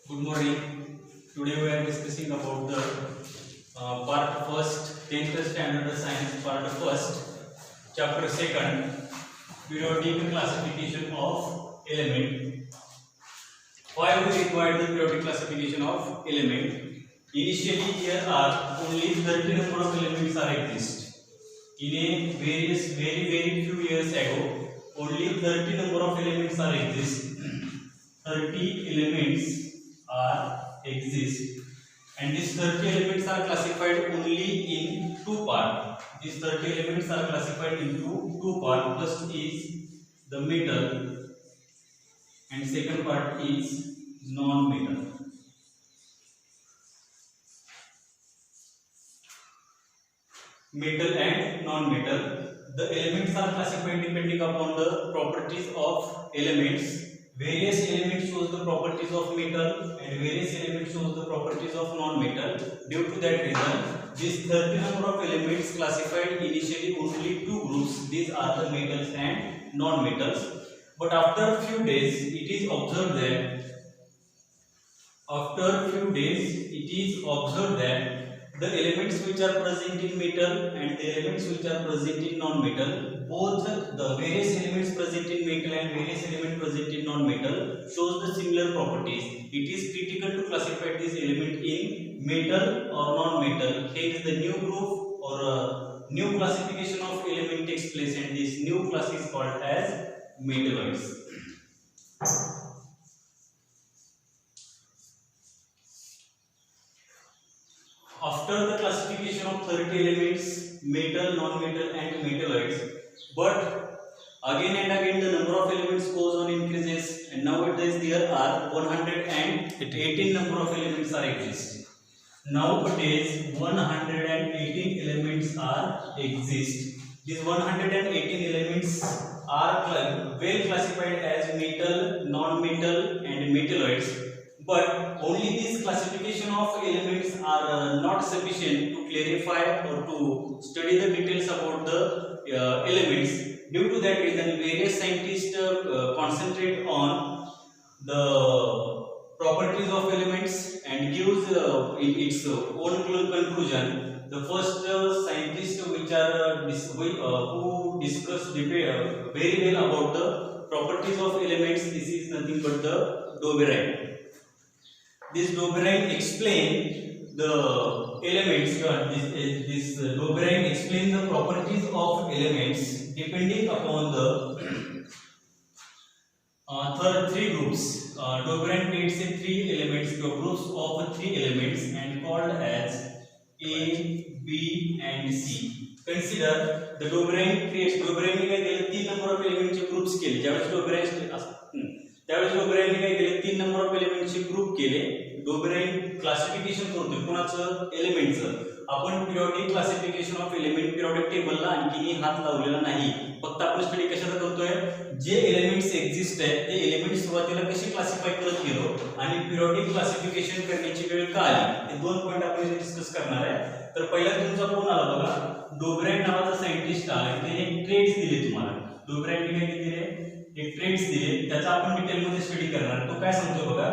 Good morning. Today we are discussing about the part first, 10th standard science part first, chapter second, periodic classification of element. Why we require the periodic classification of element? Initially, here are only 30 number of elements are exist. In a very few years ago, only 30 number of elements are exist. 30 elements are exist, and these 30 elements are classified only in two parts. These 30 elements are classified into two parts. First is the metal, and second part is non-metal. Metal and non-metal. The elements are classified depending upon the properties of elements. Various elements shows the properties of metal and various elements shows the properties of non-metal. Due to that reason, these 30 number of elements classified initially only two groups. These are the metals and non-metals. But after a few days, it is observed that the elements which are present in metal and the elements which are present in non-metal, both the various elements present in metal and various elements present in non-metal shows the similar properties. It is critical to classify this element in metal or non-metal. Hence, the new group or new classification of element takes place, and this new class is called as metalloids. After the classification of 30 elements, metal, non-metal and metalloids, but again and again the number of elements goes on increases, and nowadays there are 118 number of elements are exist. Nowadays 118 elements are exist. These 118 elements are well classified as metal, non-metal and metalloids. But only this classification of elements are not sufficient to clarify or to study the details about the elements. Due to that reason, various scientists concentrate on the properties of elements and gives its own conclusion. The first scientist which are who discuss very well about the properties of elements, this is nothing but the Doberein. This Doberein explain the elements. This Doberein explain the properties of elements depending upon the three groups. Doberein creates three elements, groups of three elements, and called as A, B, and C. Consider the Doberein creates. Doberein ने काय केले, तीन number of एलिमेंटचे groups केले. ज्यावेळेस डोबेराइन काय केले, तीन नंबर ऑफ एलिमेंटचे ग्रुप केले. डोबेराइन क्लासिफिकेशन करतोय कोणाचं, एलिमेंटचं. आपण periodic classification of element periodic टेबलला आणखीही हात लावलेला नाही. फक्त आपण स्टडी कशाचा करतोय, जे एलिमेंट्स एक्झिस्ट आहेत ते एलिमेंट सुरुवातीला कसे क्लासिफाय करत गेलो आणि पिरियोडिक क्लासिफिकेशन करण्याची वेळ का आली, हे दोन पॉइंट आपण डिस्कस करणार आहे. तर पहिला तुमचा कोण आला बघा, डोबेराइन नावाचा सायंटिस्ट आला. त्याने ट्रेड्स दिले तुम्हाला. डोबेराइनने काय दिले, एक ट्रेड्स दिले. त्याचा आपण डिटेल मध्ये स्टडी करणार. तो काय सांगतो बघा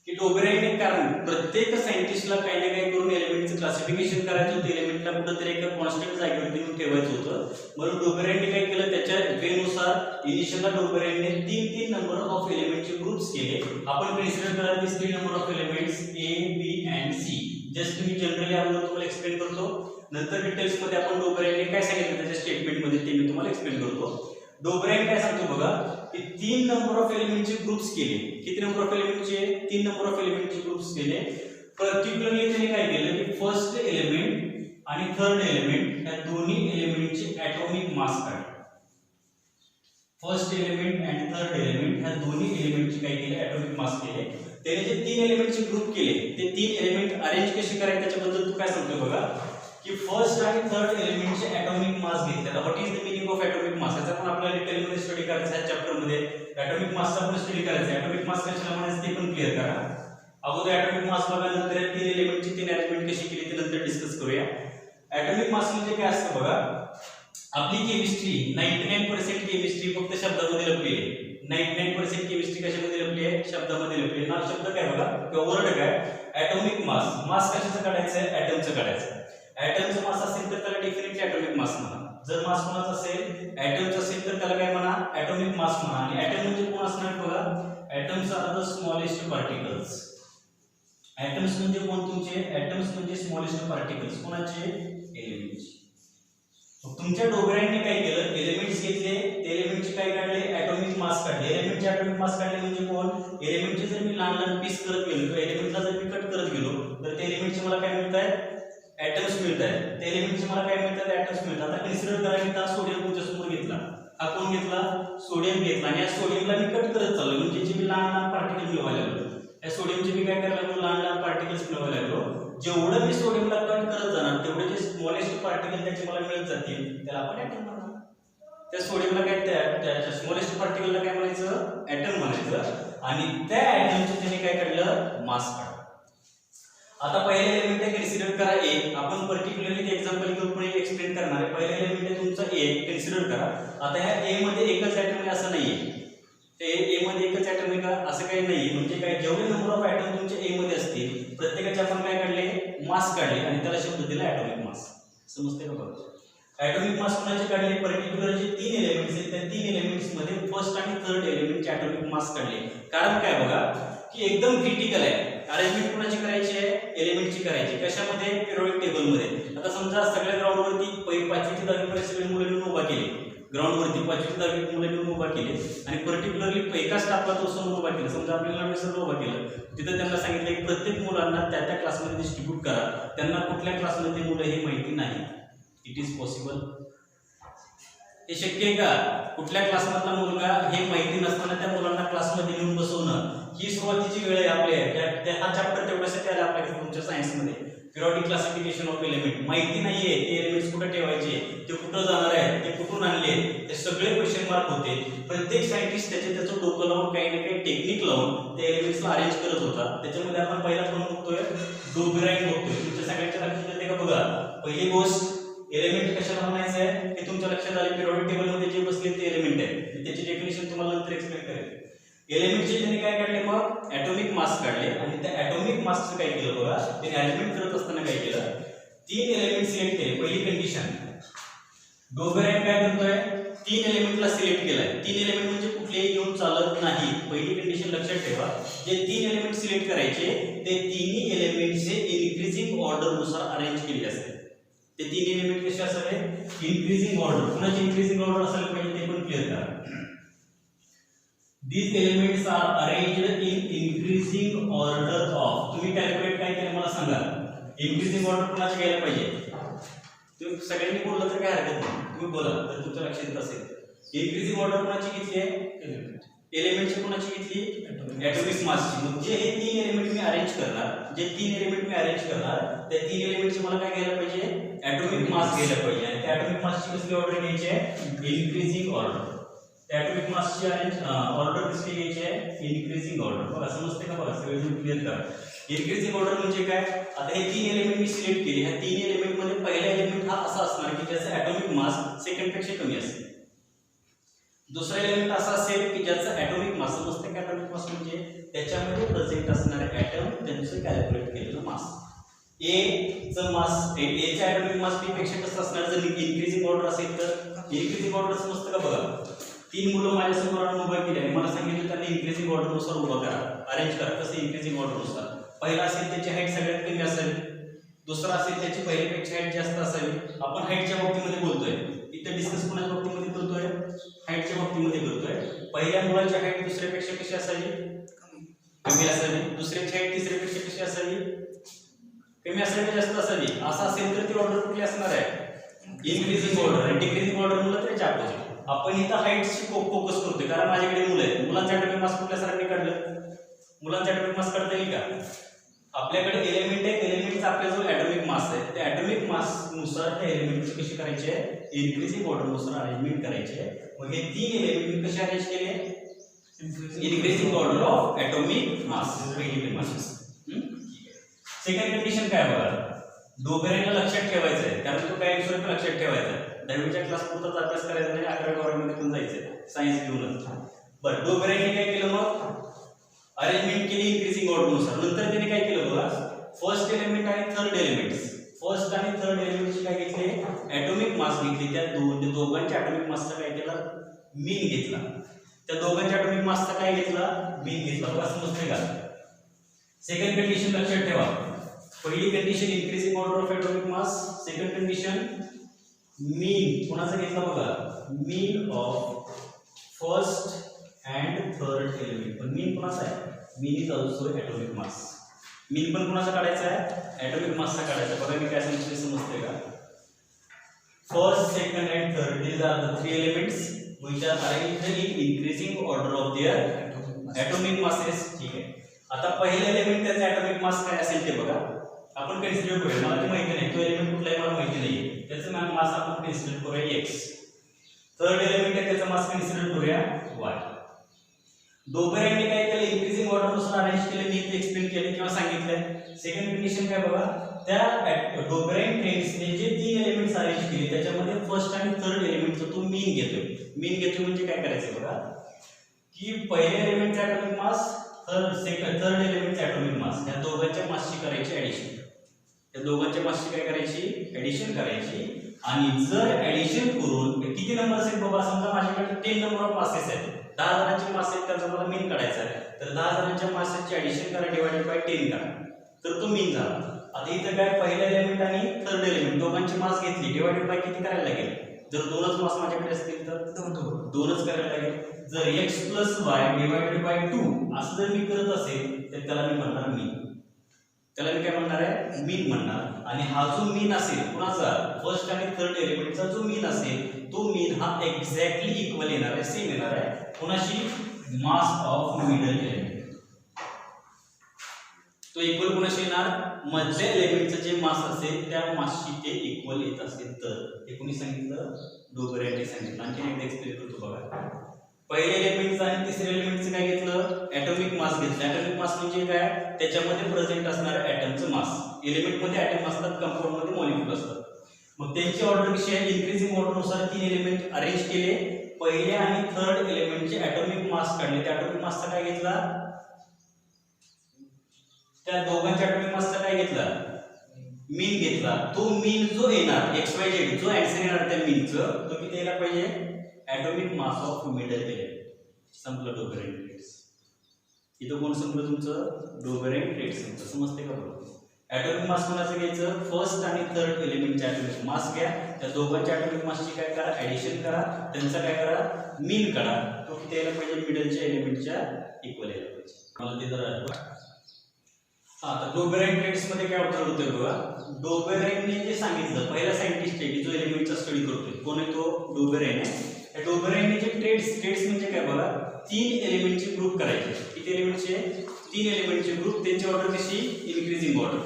की डोबेराइन, कारण प्रत्येक सायंटिस्टला काही ना काही करून एलिमेंटचं क्लासिफिकेशन करायचं होतं. एलिमेंटला कुठेतरी एका कॉन्स्टंट जागेवर देऊन ठेवायचं होतं. म्हणून डोबेराइनने काय केलं, त्याच्या वेनुसार इनिशियलला डोबेराइनने तीन नंबर ऑफ एलिमेंटचे ग्रुप्स केले. आपण कन्सिडर करा दिस 3 number of elements A, B and C. Just me generally अगोदर तुम्हाला एक्सप्लेन करतो, नंतर डिटेल्स मध्ये आपण डोबेराइनने काय सांगितलं त्याच्या स्टेटमेंट मध्ये ते मी तुम्हाला एक्सप्लेन करतो. डोबेराइन काय सांगतो बघा की 3 नंबर ऑफ एलिमेंटचे ग्रुप्स केले. किती नंबर ऑफ एलिमेंटचे, 3 नंबर ऑफ एलिमेंटचे ग्रुप्स केले. पर्टिक्युलरली त्याने काय केलं की फर्स्ट एलिमेंट आणि थर्ड एलिमेंट या दोन्ही एलिमेंटचे ॲटॉमिक मास काढले. फर्स्ट एलिमेंट आणि थर्ड एलिमेंट ह्या दोन्ही एलिमेंटचे काय केले, ॲटॉमिक मास केले. त्याने जे 3 एलिमेंटचे ग्रुप केले ते 3 एलिमेंट अरेंज कसे करायचे त्याच्याबद्दल तू काय सांगतो बघा की फर्स्ट आणि थर्ड एलिमेंटचे ॲटॉमिक मास घेतले. What is the meaning of atomic mass, याचा पण आपल्याला डिटेल मध्ये स्टडी करायचा आहे चॅप्टर मध्ये. ॲटॉमिक मासचा पण स्टडी करायचा आहे. ॲटॉमिक मास कशाला म्हणायचं ते पण क्लिअर करा. अगोदर ॲटॉमिक मास बघा, नंतर या 3 एलिमेंटची 3 अरेंजमेंट कशी केली ते नंतर डिस्कस करूया. ॲटॉमिक मास म्हणजे काय असतं बघा, आपली केमिस्ट्री 99% केमिस्ट्री फक्त शब्दामध्ये लपलेली आहे. 99% केमिस्ट्री कशामध्ये लपली आहे? शब्दामध्ये लपली आहे ना. शब्द काय बघा किंवा वर्ड काय? Atomic mass. मास कशाचं काढायचं आहे? ऍटमचं काढायचं. ऍटमचं मास असेल तर त्याला डेफिनेटली ऍटॉमिक मास म्हणा. जर मास कोणाचा असेल ऍटमचा असेल तर त्याला काय म्हणा? ऍटॉमिक मास म्हणा. आणि ऍटम म्हणजे कोण असणार बघा? Atoms are the smallest particles. Atoms म्हणजे कोण तुमचे? ऍटम्स म्हणजे स्मॉलेस्ट पार्टिकल्स. कोणाचे? एलिमेंट्स. तुमच्या डोबऱ्यांनी काय केलं? एलिमेंट्स घेतले, एलिमेंटचे काय काढले? ऍटॉमिक मास काढले. एलिमेंटचे ऍटॉमिक मास काढले म्हणजे कोण? एलिमेंटचे जर मी लहान लहान पीस करत गेलो किंवा एलिमेंटला जर मी कट करत गेलो तर त्या एलिमेंटचे मला काय मिळतात? ऍटम्स मिळतात. त्या एलिमेंटचे मला काय मिळतात? ऍटम्स मिळतात. आता कन्सिडर करा मी हा सोडियम तुमच्या समोर घेतला. हा कोण घेतला? सोडियम घेतला. आणि या सोडियमला मी कट करत चाललो म्हणजे जे मी लहान लहान पार्टिकल मिळवायला लागलो. या सोडियमचे मी काय करायला लागलो? लहान लहान पार्टिकल्स मिळवायला लागलो. जेवढं मी सोडियमला कट करत जाणार तेवढे जे स्मॉलेस्ट पार्टिकल त्याचे मला मिळत जातील त्याला आपण ऍटम म्हणणार. त्या सोडियमला काय त्या स्मॉलेस्ट पार्टिकलला काय म्हणायचं? ऍटम म्हणायचं. आणि त्या ऍटमचे त्याने काय काढलं? मास काढलं. आता पहिले एलिमेंट कन्सिडर करा ए. आपण पर्टिक्युलरली एक्झाम्पल घेऊन पुढे एक्सप्लेन करणार आहे. पहिले एलिमेंट तुमचा ए कन्सिडर करा. आता ह्या ए मध्ये एकच ऍटम आहे असं नाहीये. ते ए मध्ये एकच ऍटम आहे का? असं काही नाहीये. म्हणजे काय? जेवढे नंबर ऑफ ऍटम तुमच्या ए मध्ये असतील प्रत्येकाचे आपण काय काढले? मास काढले आणि त्याला शब्द दिला ऍटॉमिक मास. समजते का बघा? ऍटॉमिक मास कोणाचे काढले? पर्टिक्युलर जे 3 एलिमेंट्स आहेत त्या 3 एलिमेंट्स मध्ये फर्स्ट आणि थर्ड एलिमेंटचे ऍटॉमिक मास काढले. कारण काय बघा की एकदम क्रिटिकल आहे. अरेंजमेंट कोणाची करायची आहे? एलिमेंटची करायची. कशामध्ये? पिरियोडिक टेबल मध्ये. आता समजा सगळ्या ग्राउंड वरती 5वी ते 10वी पर्यंत सगळे मुलं उभा केले. ग्राउंड वरती 5वी ते 10वी मुलं उभा केले आणि पर्टिक्युलरली एका स्टाफला तो समोर उभा केला. समजा आपल्याला विसरलं उभा केलं. तिथे त्यांना सांगितलं की प्रत्येक मुलांना त्या त्या क्लासमध्ये डिस्ट्रीब्यूट करा. त्यांना कुठल्या क्लासमध्ये मुलं हे माहिती नाही. It is possible? हे शक्य आहे का? कुठल्या क्लासमधला मुलगा हे माहिती नसताना त्या मुलांना क्लासमध्ये घेऊन बसवणं ही सुरुवातीची वेळ आहे आपल्या. हा चॅप्टर तेवढ्यासाठी आला आपल्या तुमच्या सायन्समध्ये. Periodic classification of element. माहिती नाहीये ते एलिमेंट्स कुठे ठेवायचे, ते कुठं जाणार आहे, ते कुठून आणले, ते सगळे क्वेश्चन मार्क होते. प्रत्येक सायंटिस्ट त्याचं डोकं लावून काही ना काही टेक्निक लावून त्या एलिमेंट्सला अरेंज करत होता. त्याच्यामध्ये आपण पहिला कोण बघतोय? डोबेराइन बघतोय. तुमच्या सगळ्यांच्या लक्षात येते का बघा? पहिली गोष्ट एलिमेंट कशाला म्हणायचं आहे हे तुमच्या लक्षात आले. पिरियोडिक टेबल मध्ये जे बसले ते एलिमेंट आहे. त्याची डेफिनेशन तुम्हाला नंतर एक्सप्लेन करेल. एलिमेंटचे त्यांनी काय काढले? मग ऍटॉमिक मास काढले आणि त्या ऍटॉमिक मासचं काय केलं बघा? त्यांनी अरेंजमेंट करत असताना काय केलं? 3 एलिमेंट सिलेक्ट केले. पहिली कंडिशन डोबेराइन काय करतोय? 3 एलिमेंटला सिलेक्ट केलाय. 3 एलिमेंट म्हणजे कुठलेही घेऊन चालत नाही. पहिली कंडिशन लक्षात ठेवा. जे 3 एलिमेंट सिलेक्ट करायचे ते तिन्ही एलिमेंटचे इन्क्रीजिंग ऑर्डर नुसार अरेंज केले असेल. ते 3 एलिमेंट कसे असावे? Increasing order. कुणाची इन्क्रीजिंग ऑर्डर असायला पाहिजे ते पण क्लिअर करा. These elements are arranged in increasing order of. तुम्ही कॅल्क्युलेट काय केलं मला सांगा. इन्क्रीजिंग ऑर्डर कुणाची घ्यायला पाहिजे? तुम्ही सगळ्यांनी बोललं तर काय हरकत नाही. तुम्ही बोला तर तुमच्या लक्षात येत असेल. इन्क्रीजिंग ऑर्डर कुणाची घेतली आहे? एलिमेंटची कुणाची घेतली? ऍटॉमिक मासची. म्हणजे हे 3 एलिमेंट मी अरेंज करणार. जे 3 एलिमेंट मी अरेंज करणार त्या 3 एलिमेंटची मला काय घ्यायला पाहिजे? ऍटॉमिक मास घ्यायला पाहिजे. आणि त्या ऍटॉमिक मासची कसली ऑर्डर घ्यायची आहे? Increasing order. ऍटॉमिक मासची ऑर्डर कसली घ्यायची आहे? Increasing order. बघा समजते का? बघा सगळे क्लिअर करा. इन्क्रीजिंग ऑर्डर म्हणजे काय? आता हे 3 एलिमेंट मी सिलेक्ट केले. ह्या 3 एलिमेंट मध्ये पहिला एलिमेंट हा असा असणार की ज्याचा ऍटॉमिक मास सेकंड पेक्षा कमी असेल. दुसरा एलिमेंट असा असेल की ज्याचा ऍटॉमिक मास, समजते का? ऍटॉमिक मास म्हणजे त्याच्यामध्ये प्रेझेंट असणारे ऍटम त्यांचं कॅल्क्युलेट केलेलं मास. ए चं मास, ए चा ऍटॉमिक मास बी पेक्षा कसं असणार? जर इन्क्रीजिंग ऑर्डर असेल तर इन्क्रीजिंग ऑर्डर समजतं का? बघा 3 मुलं माझ्या समोर उभा केले आणि मला सांगितलं त्यांनी इन्क्रीजिंग ऑर्डर नुसार उभा करा, अरेंज करा. कसं इन्क्रीजिंग ऑर्डर नुसार? पहिला असेल त्याची हाईट सगळ्यात कमी असेल. दुसरा असेल त्याची पहिल्यापेक्षा हाईट जास्त असावी. आपण हाईटच्या बाबतीमध्ये बोलतोय. इथे डिस्कस कोणाच्या बाबतीमध्ये करतोय? हाईटच्या बाबतीमध्ये करतोय. पहिल्या मुलाची हाईट दुसऱ्यापेक्षा कशी असावी? कमी असावी. दुसऱ्याची हाईट तिसऱ्यापेक्षा कशी असावी? कमी असावी जास्त असावी. असं असेल तर ती ऑर्डर कुठली असणार आहे? Increasing order. आणि डिक्रीजिंग ऑर्डर म्हणलं त्याच्या अपोजिट. आपण इथं हाईटची फोकस करतोय कारण माझ्याकडे मुलं आहेत. मुलांचा ऍटॉमिक मास कुठल्या सरांनी काढलं? मुलांचा ऍटॉमिक मास काढता येईल का? आपल्याकडे एलिमेंट आहे. एलिमेंटचा आपल्याजवळ ऍटॉमिक मास आहे. त्या ऍटॉमिक मास नुसार त्या एलिमेंटची कशी करायची आहे? इन्क्रीजिंग ऑर्डर नुसार अरेंजमेंट करायची आहे. मग हे 3 एलिमेंट कसे अरेंज केले? इन्क्रीजिंग ऑर्डर ऑफ ऍटॉमिक मास. पहिली मास. सेकंड कंडिशन काय बघा? डोबेराइनला लक्षात ठेवायचं आहे कारण तो काय स्वरूप लक्षात ठेवायचा आहे. 10वीच्या क्लास पुरताच अभ्यास करायचा नाही. 11व्या गव्हर्नमेंटमध्ये पण जायचं सायन्स घेऊनच. बरं डोबेराईने काय केलं मग अरेंजमेंट केली इंक्रीजिंग ऑर्डर नुसार. नंतर त्याने काय केलं बघा फर्स्ट एलिमेंट आणि थर्ड एलिमेंट्स फर्स्ट आणि थर्ड एलिमेंटचे काय घेतले ऍटॉमिक मास घेतले. त्या दोघांच्या ऍटॉमिक मासचा काय केला मीन घेतला. त्या दोघांच्या ऍटॉमिक मासचा काय घेतला मीन घेतला. बघा समजते का. सेकंड कंडिशन लक्षात ठेवा. पहिली condition increasing order of atomic mass. Second condition mean कोणाचा घेतला बघा mean of first and third element. पण मीन कोणाचा आहे mean is also atomic mass. Mean पण कोणाचा काढायचा आहे ऍटॉमिक मासचा काढायचा. बघा मी काय सांगितले समजते का. First second and third these are the three elements which are arranged in increasing order of their atomic masses. ठीक आहे. आता पहिला एलिमेंट त्याचा ऍटॉमिक मास काय असेल ते बघा आपण कन्सिडर करूया. मला ते माहिती नाही तो एलिमेंट कुठला आहे मला माहिती नाही. त्याचा मास आपण कन्सिडर करूया x. थर्ड एलिमेंट आहे त्याचा मास कन्सिडर करूया y. डोबेराईने काय केलं इंक्रीजिंग ऑर्डर नुसार अरेंज केले. मी ते एक्सप्लेन केले किंवा सांगितलंय. सेकंड कंडिशन काय बघा त्या डोबेराईन ट्रेंड्सने जे तीन एलिमेंट्स अरेंज केले त्याच्यामध्ये फर्स्ट आणि थर्ड एलिमेंटचा तो मीन घेतोय. मीन घेतोय म्हणजे काय करायचं बघा की पहिल्या एलिमेंटचा ऍटॉमिक मास थर्ड एलिमेंटचा ऍटॉमिक मास या दोघांच्या मासची करायची ऍडिशन. या दोघांच्या मासची काय करायची ऍडिशन करायची. आणि जर ऍडिशन करून किती नंबर असेल बाबा समजा माझ्याकडे 10 नंबर ऑफ मासेस आहेत 10 जणांचे मास आहेत त्याचा मला मीन काढायचा आहे. तर 10 जणांच्या मासेसची ऍडिशन करा डिवाइडेड बाय 10 करा तर तो मीन झाला. आता इथं काय पहिला एलिमेंट आणि थर्ड एलिमेंट दोघांची मास घेतली डिवाइडेड बाय किती करायला लागेल. जर दोनच मास माझ्याकडे असतील तर दोनच करायला लागेल. जर x + y डिवाइडेड बाय 2 असं जर मी करत असेल तर त्याला मी म्हणणार मीन. त्याला मी काय म्हणणार आहे मीन म्हणणार. आणि हा जो मीन असेल कुणाचा फर्स्ट आणि थर्ड एलिमेंटचा जो मीन असेल तो मीन हा एक्झॅक्टली इक्वल येणार आहे सेम येणार आहे कुणाशी मास ऑफ मिडल एलिमेंट. तो इक्वल कुणाशी येणार मधल्या एलिमेंटचं जे मास असेल त्या मासशी ते इक्वल येत असेल तर. हे कोणी सांगितलं डोबेराईने सांगितलं. आणखी एकदा एक्सप्लेन करतो बघा. पहिल्या एलिमेंटचं आणि तिसऱ्या एलिमेंटचं काय घेतलं ऍटॉमिक मास घेतलं. ऍटॉमिक मास म्हणजे काय त्याच्यामध्ये प्रेझेंट असणाऱ्या ऍटमचं मास. एलिमेंटमध्ये ऍटम असतात कंपाऊंडमध्ये मॉलिक्यूल असतात. मग त्यांची ऑर्डर कशी आहे इंक्रीजिंग ऑर्डर नुसार तीन एलिमेंट अरेंज केले. पहिल्या आणि थर्ड एलिमेंटचे ऍटॉमिक मास काढले. त्या ऍटॉमिक मासचा काय घेतला त्या दोघांच्या ऍटॉमिक मासचा काय घेतला मीन घेतला. तो मीन जो येणार XYZ जो आन्सर येणार त्या मीनचं तो किती यायला पाहिजे atomic mass of middle element. संपलं डोबेराईन ट्रेड्स. इथं कोण संपलं तुमचं डोबेराईन ट्रेड्स संपलं. समजते का बरोबर. ऍटॉमिक मास कोणाचं घ्यायचं फर्स्ट आणि थर्ड एलिमेंटचे ऍटॉमिक मास घ्या. त्या दोघांच्या ऍटॉमिक मासची काय करा ऍडिशन करा. त्यांचा काय करा मीन काढा. तो किती यायला पाहिजे मिडलच्या एलिमेंटच्या इक्वल यायला पाहिजे. मला ते जरा आता डोबेराईन ट्रेड्स मध्ये काय ऑब्झर्व होतोय बघा. डोबेराईनने जे सांगितलं पहिला सायंटिस्ट आहे की जो एलिमेंटचा स्टडी करतोय कोण आहे तो डोबेराईन आहे. त्या डोबेराईनने जे ट्रेड्स म्हणजे काय बघा तीन एलिमेंटचे ग्रुप करायचे. किती एलिमेंटचे तीन एलिमेंटचे ग्रुप. त्यांची ऑर्डर कशी इंक्रीजिंग ऑर्डर.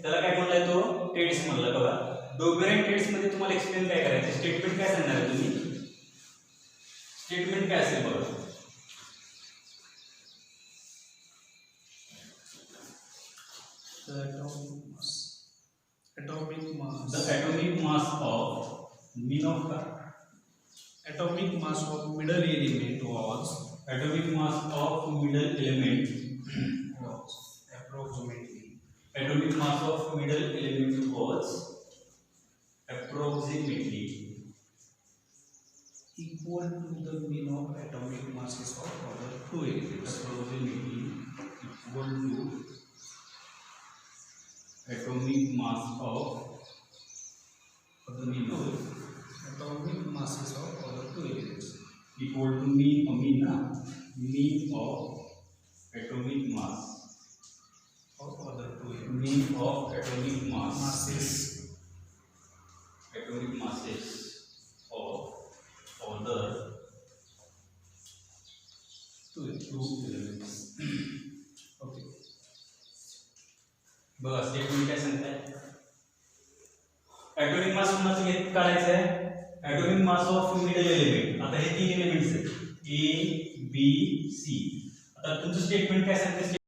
त्याला काय म्हणलाय तो ट्रेड्स म्हणला बघा. डोबेराईन ट्रेड्स मध्ये तुम्हाला एक्सप्लेन काय करायचं स्टेटमेंट काय सांगणार आहे तुम्ही. स्टेटमेंट काय असेल बघा The atomic mass. The atomic mass of mean of Atomic mass of middle element was atomic mass of middle element approximately atomic mass of middle element was approximately equal to the mean of atomic masses of other two elements. approximately equal to atomic mass of the mean of Atomic masses of other two elements. equal to mean of atomic mass Of other two elements. mean of atomic mass Masses. atomic masses of other Two two elements. Okay. बघा statement काय सांगताय atomic mass कोणाचं घेत काढायचं आहे atomic mass of middle element. आता हे तीन एलिमेंट्स आहेत A B C. आता तुमचं स्टेटमेंट काय सांगते